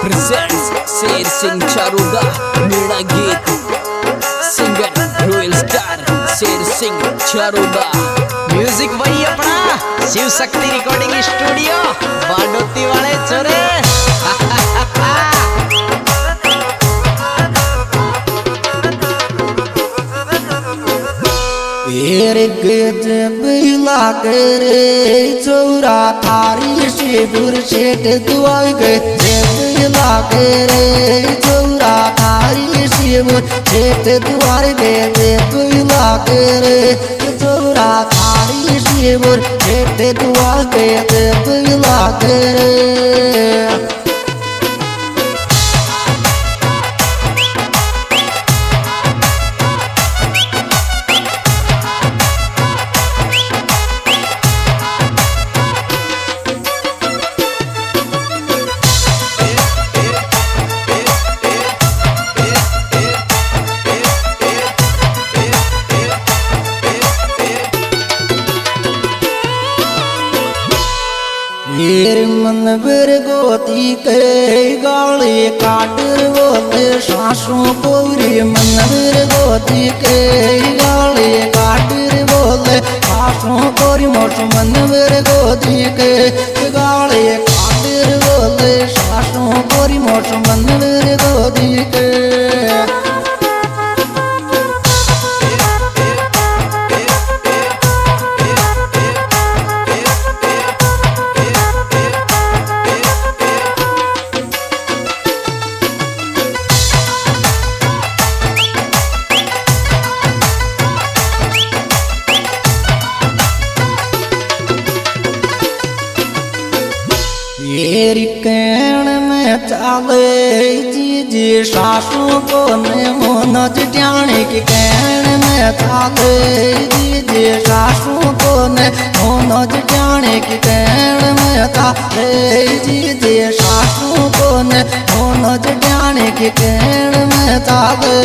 presents Sher Singh चारुदा मेरा गीत singer royal star Sher Singh चारुदा। Music वही अपना शिव शक्ति रिकॉर्डिंग स्टूडियो बाडोती वाले चोरे। बिला करे चौरा थारी शिवपुर शेठ दुआ गए बिला करे चौरा थारी शिवपुर शेठ द्वार गए बिला करे चौरा थारी शिवपुर शेठ दुआ गए बिला करे। मन बर गोती के गाली काटर बोले सासों पूरी मन बर गोती के गाली काटर बोले सासों पूरी मोट मन बर गोती के गाली काटर बोले सासों पूरी मोट मन बर गोती के। कहण में चाले जी सासू को ने मोनज जाने की कहण में चाले जी सासू को ने मोनज जाने की कहण में चाले जी सासू को ने मोनज जाने की कहण में चाले।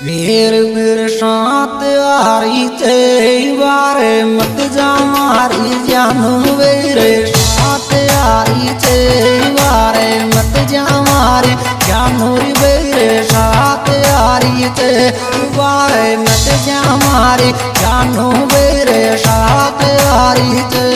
मेरे साथ आरी चे बारे मत जा मारी जानू मेरे साथ आरी चे बारे मत जा मारी जानू मेरे साथ आरी चे बारे मत जा मारी जानू मेरे साथ आरी चे।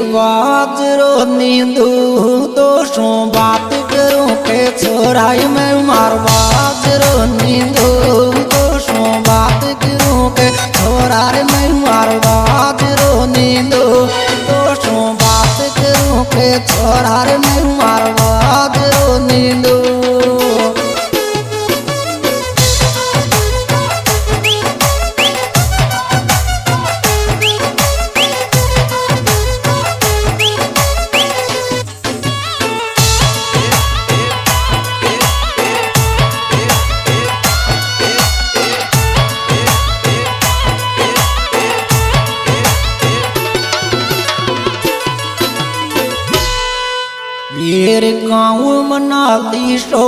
बाजरो नींदू दोषों बात करूं के छोराई में मार बाजरो नींदू दोषों बात करूं के छोराई में मार बाजरो नींदू दोषों बात करूं के छोराई में मार बाजरो नींदू। मेरे गाँव मनाली सो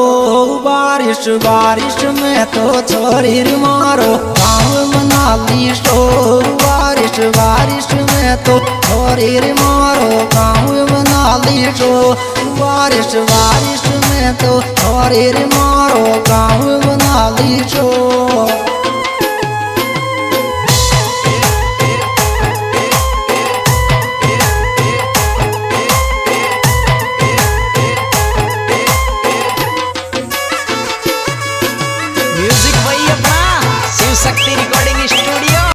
बारिश बारिश में तो छोरी मारो गाँव मनाली सो बारिश बारिश में तो छोरी मारो गाँव मनाली सो बारिश बारिश में तो छोरी मारो गाँव मनाली सो।